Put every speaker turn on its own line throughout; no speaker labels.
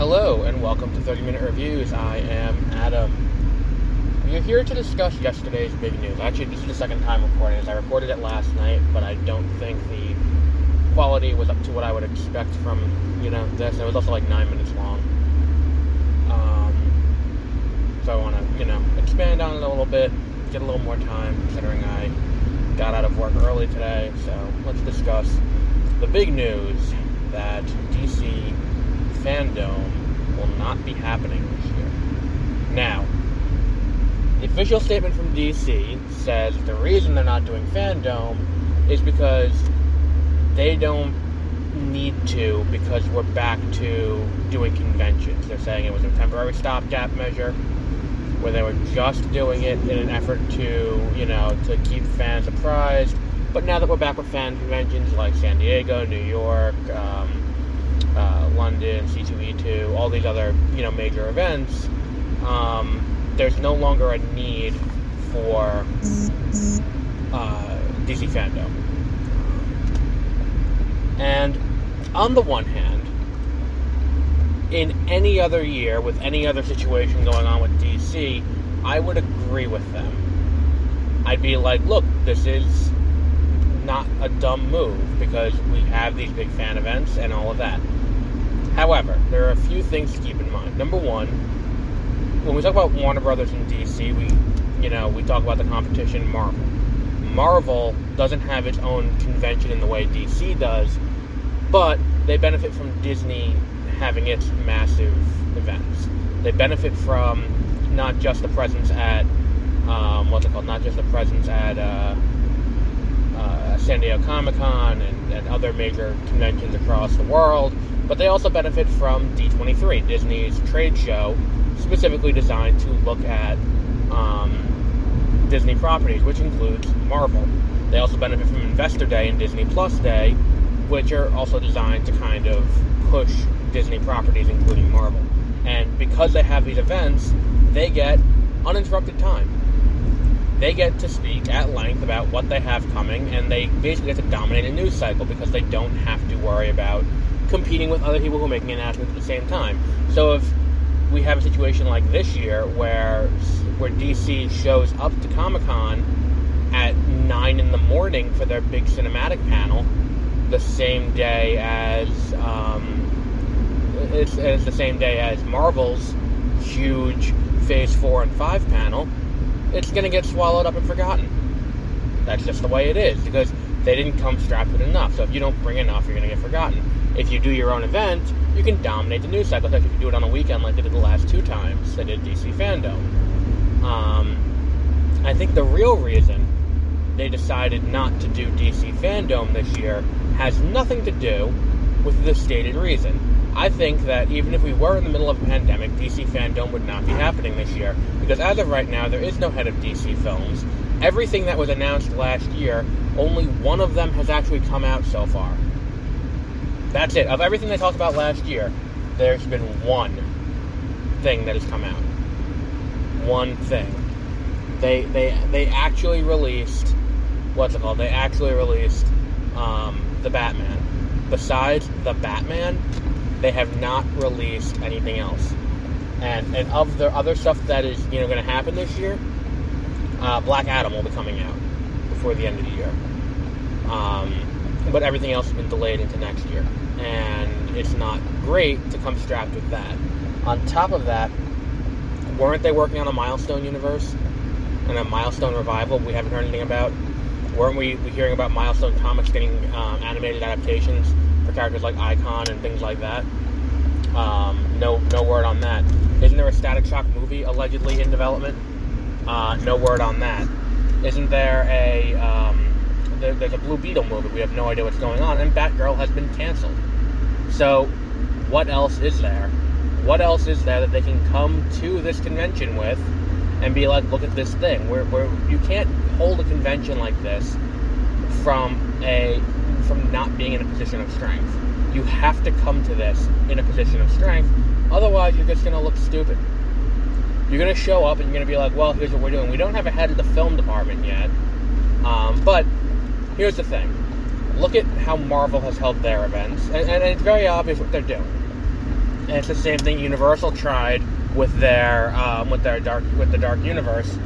Hello, and welcome to 30-Minute Reviews. I am Adam. We are here to discuss yesterday's big news. Actually, this is the second time recording this. I recorded it last night, but I don't think the quality was up to what I would expect from, this. It was also like 9 minutes long. So I want to, expand on it a little bit, get a little more time, considering I got out of work early today. So let's discuss the big news that DC Fandome will not be happening this year. Now, the official statement from DC says the reason they're not doing Fandome is because they don't need to, because we're back to doing conventions. They're saying it was a temporary stopgap measure where they were just doing it in an effort to, to keep fans apprised. But now that we're back with fan conventions like San Diego, New York, London, C2E2, all these other, major events, there's no longer a need for DC Fandome. And on the one hand, in any other year, with any other situation going on with DC, I would agree with them. I'd be like, look, this is not a dumb move, because we have these big fan events and all of that. However, there are a few things to keep in mind. Number one, when we talk about Warner Brothers and DC, we talk about the competition Marvel. Marvel doesn't have its own convention in the way DC does, but they benefit from Disney having its massive events. They benefit from not just the presence at San Diego Comic-Con and other major conventions across the world, but they also benefit from D23, Disney's trade show, specifically designed to look at Disney properties, which includes Marvel. They also benefit from Investor Day and Disney Plus Day, which are also designed to kind of push Disney properties, including Marvel. And because they have these events, they get uninterrupted time. They get to speak at length about what they have coming, and they basically get to dominate a news cycle because they don't have to worry about competing with other people who are making announcements at the same time. So if we have a situation like this year where DC shows up to Comic-Con at 9 in the morning for their big cinematic panel, the same day as it's the same day as Marvel's huge Phase 4 and 5 panel, it's going to get swallowed up and forgotten. That's just the way it is, because they didn't come strapped with enough. So if you don't bring enough, you're going to get forgotten. If you do your own event, you can dominate the news cycle, especially if you do it on a weekend like they did the last two times they did DC Fandome. I think the real reason they decided not to do DC Fandome this year has nothing to do with the stated reason. I think that even if we were in the middle of a pandemic, DC Fandome would not be happening this year, because as of right now, there is no head of DC Films. Everything that was announced last year, only one of them has actually come out so far. That's it. Of everything they talked about last year, there's been one thing that has come out. One thing. They actually released, They actually released the Batman. Besides the Batman, they have not released anything else. And of the other stuff that is, going to happen this year, Black Adam will be coming out before the end of the year. But everything else has been delayed into next year. And it's not great to come strapped with that. On top of that, weren't they working on a Milestone universe? And a Milestone revival we haven't heard anything about? Weren't we hearing about Milestone Comics getting animated adaptations for characters like Icon and things like that? No word on that. Isn't there a Static Shock movie allegedly in development? No word on that. Isn't there there's a Blue Beetle movie, we have no idea what's going on, and Batgirl has been canceled. So, what else is there? What else is there that they can come to this convention with and be like, look at this thing? Where you can't hold a convention like this from not being in a position of strength. You have to come to this in a position of strength, otherwise you're just going to look stupid. You're going to show up and you're going to be like, well, here's what we're doing. We don't have a head of the film department yet, but here's the thing. Look at how Marvel has held their events, and it's very obvious what they're doing. And it's the same thing Universal tried with the Dark Universe.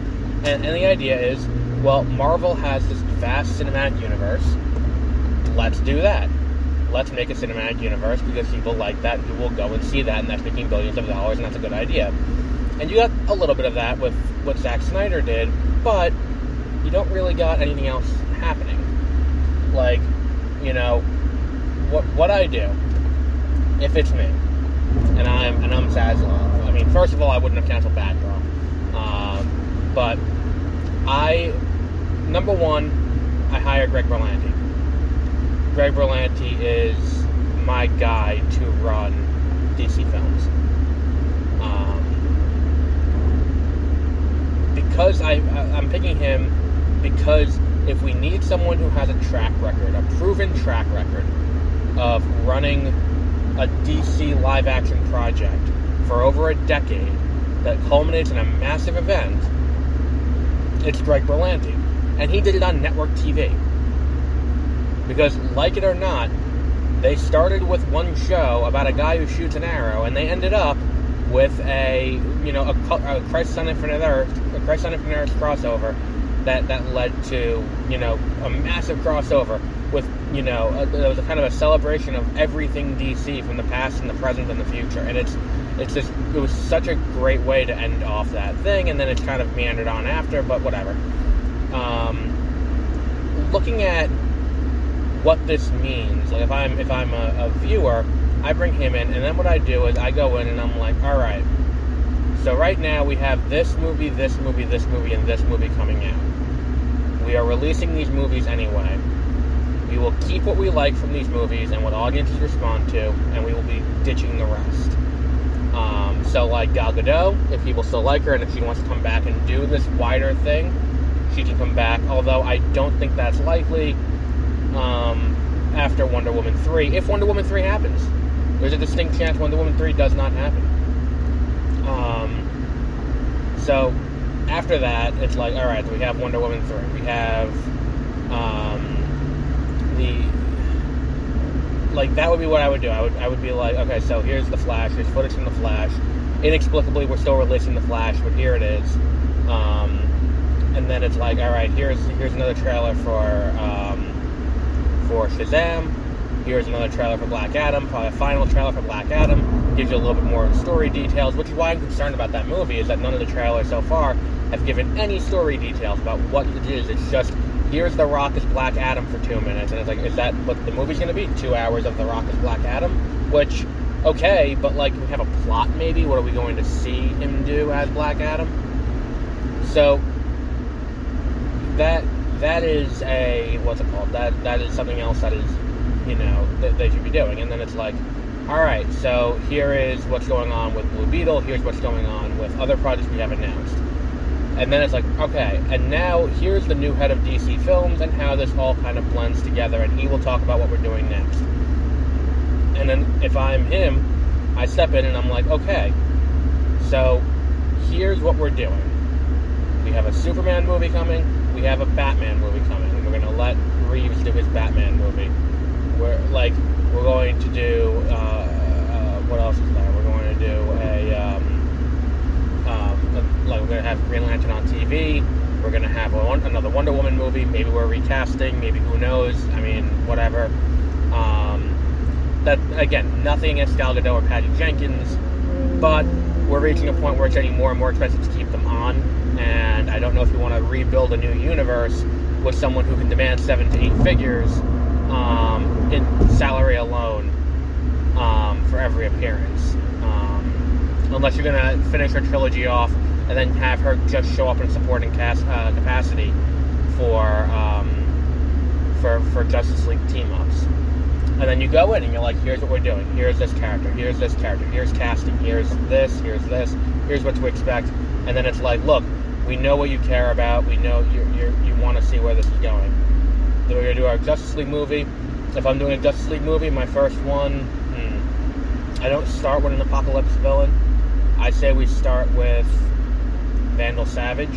And the idea is, well, Marvel has this vast cinematic universe. Let's do that. Let's make a cinematic universe because people like that, and people will go and see that, and that's making billions of dollars, and that's a good idea. And you got a little bit of that with what Zack Snyder did, but you don't really got anything else happening. Like, you know, what I do, if it's me, and I'm Zaslav. I mean, first of all, I wouldn't have canceled Batgirl. But number one, I hire Greg Berlanti. Greg Berlanti is my guy to run DC Films. Because I'm picking him because if we need someone who has a track record, a proven track record of running a DC live-action project for over a decade that culminates in a massive event, it's Greg Berlanti. And he did it on network TV. Because, like it or not, they started with one show about a guy who shoots an arrow, and they ended up with a Crisis on Infinite Earth crossover that led to, a massive crossover with, there was a kind of a celebration of everything DC from the past and the present and the future. And it was such a great way to end off that thing, and then it's kind of meandered on after, but whatever. Looking at what this means, like if I'm a viewer, I bring him in, and then what I do is I go in and I'm like, all right, so right now we have this movie, and this movie coming out. We are releasing these movies anyway. We will keep what we like from these movies and what audiences respond to, and we will be ditching the rest. So like Gal Gadot, if people still like her, and if she wants to come back and do this wider thing, she can come back, although I don't think that's likely after Wonder Woman 3. If Wonder Woman 3 happens, there's a distinct chance Wonder Woman 3 does not happen. So after that, it's like, all right, we have Wonder Woman 3. We have that would be what I would do. I would be like, okay, so here's the Flash. Here's footage from the Flash. Inexplicably, we're still releasing the Flash, but here it is. And then it's like, all right, here's another trailer for Shazam. Here's another trailer for Black Adam, probably a final trailer for Black Adam. Gives you a little bit more story details, which is why I'm concerned about that movie, is that none of the trailers so far have given any story details about what it is. It's just, here's The Rock as Black Adam for 2 minutes, and it's like, is that what the movie's going to be? 2 hours of The Rock as Black Adam? Which, okay, but like, we have a plot maybe? What are we going to see him do as Black Adam? So, that is what's it called? That is something else that is, that they should be doing. And then it's like, all right, so here is what's going on with Blue Beetle. Here's what's going on with other projects we have announced. And then it's like, okay, and now here's the new head of DC Films and how this all kind of blends together, and he will talk about what we're doing next. And then if I'm him, I step in and I'm like, okay, so here's what we're doing. We have a Superman movie coming. We have a Batman movie coming. And we're going to let Reeves do his Batman movie. We're going to do, what else is there? We're going to do we're going to have Green Lantern on TV. We're going to have another Wonder Woman movie. Maybe we're recasting. Maybe, who knows? I mean, whatever. That, again, nothing against Gal Gadot or Patty Jenkins, but we're reaching a point where it's getting more and more expensive to keep them on, and I don't know if you want to rebuild a new universe with someone who can demand 7 to 8 figures in salary alone for every appearance. Unless you're going to finish her trilogy off and then have her just show up in supporting capacity for Justice League team-ups. And then you go in and you're like, here's what we're doing. Here's this character. Here's this character. Here's casting. Here's this. Here's this. Here's what to expect. And then it's like, look, we know what you care about. We know you want to see where this is going. Then we're going to do our Justice League movie. If I'm doing a Justice League movie, my first one, I don't start with an Apocalypse villain. I say we start with Vandal Savage.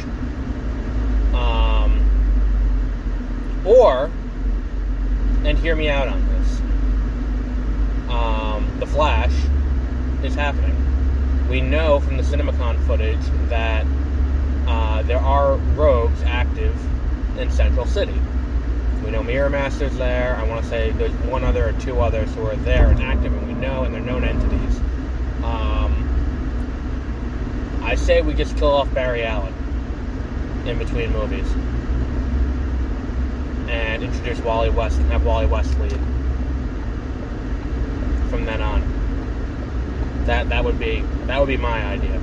And hear me out on this. The Flash is happening. We know from the CinemaCon footage that there are rogues active in Central City. We know Mirror Master's there. I want to say there's one other or two others who are there and active, and we know, and they're known entities. I say we just kill off Barry Allen in between movies and introduce Wally West and have Wally West lead from then on. That would be my idea.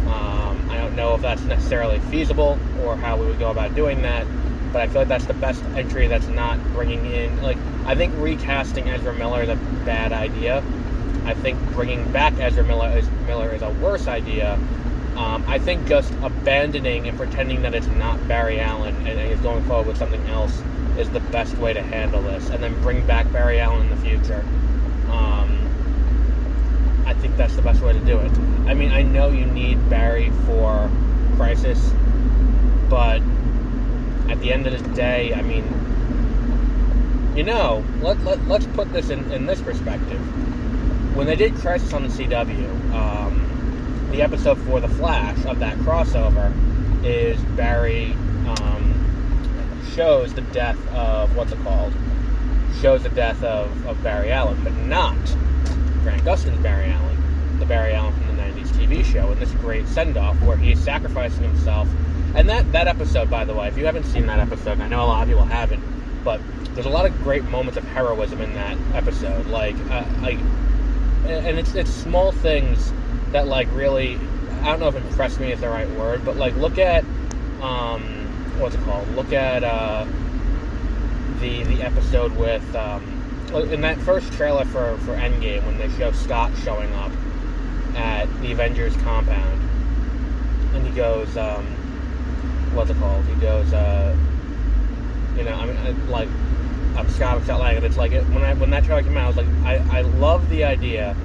I don't know if that's necessarily feasible or how we would go about doing that, but I feel like that's the best entry that's not bringing in, like, I think recasting Ezra Miller is a bad idea. I think bringing back Ezra Miller is a worse idea. I think just abandoning and pretending that it's not Barry Allen and is going forward with something else is the best way to handle this, and then bring back Barry Allen in the future. I think that's the best way to do it. I mean, I know you need Barry for Crisis, but at the end of the day, I mean, let's put this in this perspective. When they did Crisis on the CW, the episode for The Flash of that crossover is Barry shows the death of, shows the death of Barry Allen, but not Grant Gustin's Barry Allen, the Barry Allen from the 90s TV show, in this great send-off where he's sacrificing himself. And that episode, by the way, if you haven't seen that episode, and I know a lot of people haven't, but there's a lot of great moments of heroism in that episode, and it's small things that, like, really, I don't know if impressed me is the right word, but, like, look at, look at the episode with, in that first trailer for Endgame, when they show Scott showing up at the Avengers compound, and he goes, he goes, I'm Scott Lang, and it's like, when that trailer came out, I was like, I love the idea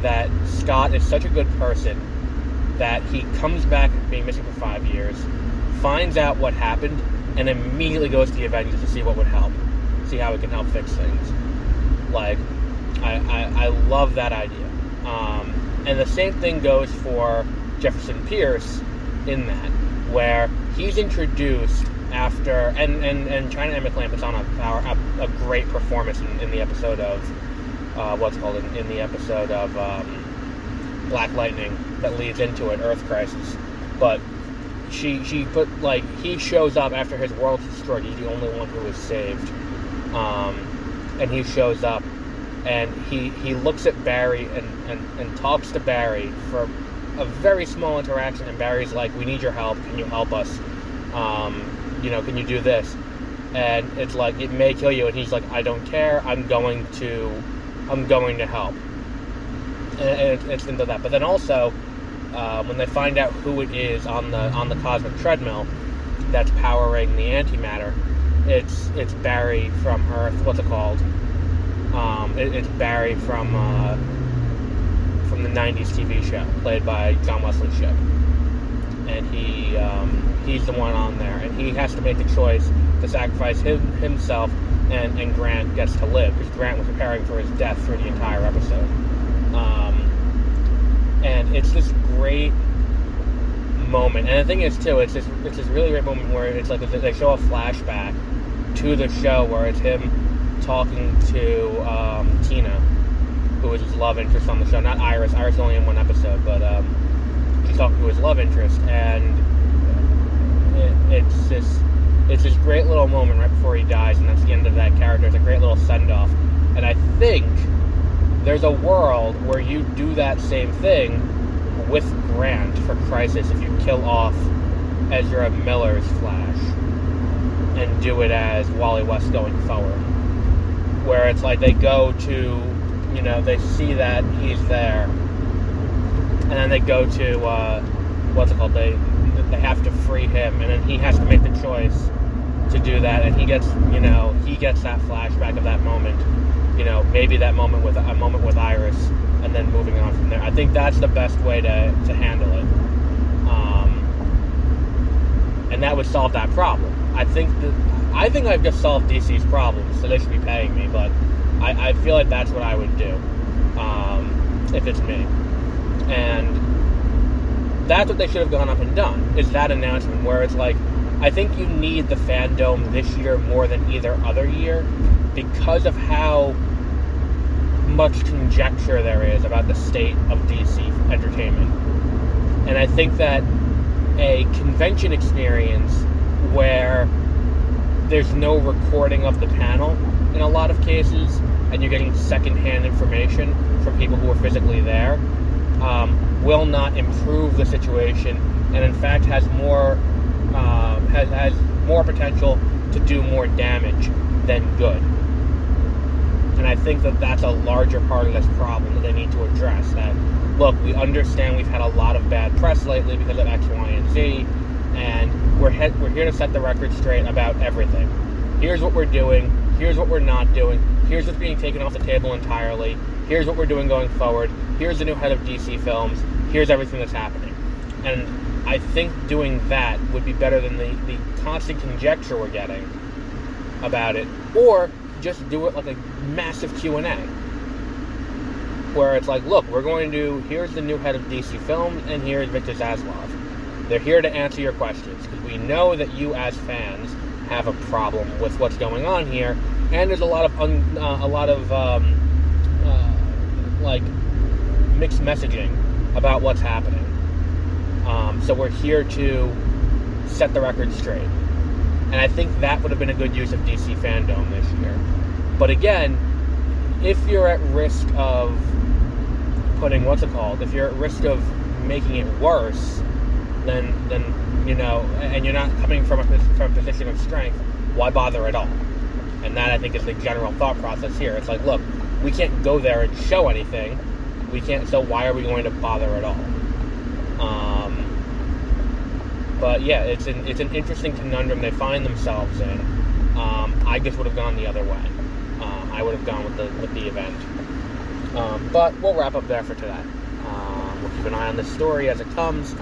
that Scott is such a good person that he comes back being missing for 5 years, finds out what happened, and immediately goes to the Avengers to see what would help, see how it can help fix things. Like, I love that idea. And the same thing goes for Jefferson Pierce in that, where he's introduced after, and China Emmett Lamb puts on a great performance in the episode of, in the episode of Black Lightning that leads into it, Earth Crisis. But she put, like, he shows up after his world's destroyed. He's the only one who is saved. And he shows up, and he looks at Barry and talks to Barry for a very small interaction, and Barry's like, we need your help, can you help us? Can you do this? And it's like, it may kill you, and he's like, I don't care, I'm going to help. And it's into that. But then also, when they find out who it is on the cosmic treadmill that's powering the antimatter, it's Barry from Earth. What's it called? It's Barry from the 90s TV show, played by John Wesley Shipp. And he's the one on there, and he has to make the choice to sacrifice himself, and Grant gets to live, because Grant was preparing for his death through the entire episode. And it's this great moment, and the thing is too, it's this really great moment where it's like they show a flashback to the show where it's him talking to Tina, who is his love interest on the show, not Iris. Iris is only in one episode, but he's talking to his love interest, and it's this great little moment right before he dies, and that's the end of that character. It's a great little send-off, and I think there's a world where you do that same thing with Grant for Crisis if you kill off Ezra Miller's Flash and do it as Wally West going forward, where it's like they go to, they see that he's there, and then they go to they have to free him, and then he has to make the choice to do that, and he gets that flashback of that moment, maybe that moment with Iris, and then moving on from there. I think that's the best way to handle it, and that would solve that problem. I think I've just solved DC's problems, so they should be paying me, but I feel like that's what I would do. if it's me. And that's what they should have gone up and done, is that announcement, where it's like, I think you need the fandom this year more than either other year because of how much conjecture there is about the state of DC entertainment. And I think that a convention experience where there's no recording of the panel in a lot of cases, and you're getting secondhand information from people who are physically there, will not improve the situation, and in fact has more potential to do more damage than good. And I think that that's a larger part of this problem that they need to address. That, look, we understand we've had a lot of bad press lately because of X, Y, and Z, and we're here to set the record straight about everything. Here's what we're doing. Here's what we're not doing. Here's what's being taken off the table entirely. Here's what we're doing going forward. Here's the new head of DC Films. Here's everything that's happening. And I think doing that would be better than the constant conjecture we're getting about it. Or just do it like a massive Q&A. Where it's like, look, here's the new head of DC Films, and here's Victor Zaslav. They're here to answer your questions, because we know that you as fans have a problem with what's going on here, and there's a lot of mixed messaging about what's happening. So we're here to set the record straight. And I think that would have been a good use of DC Fandome this year. But again, if you're at risk of if you're at risk of making it worse, then and you're not coming from a position of strength, why bother at all? And that, I think, is the general thought process here. It's like, look, we can't go there and show anything. We can't, so why are we going to bother at all? But yeah, it's an interesting conundrum they find themselves in. I just would have gone the other way. I would have gone with the event. But we'll wrap up there for today. We'll keep an eye on this story as it comes.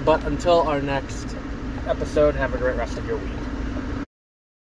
But until our next episode, have a great rest of your week.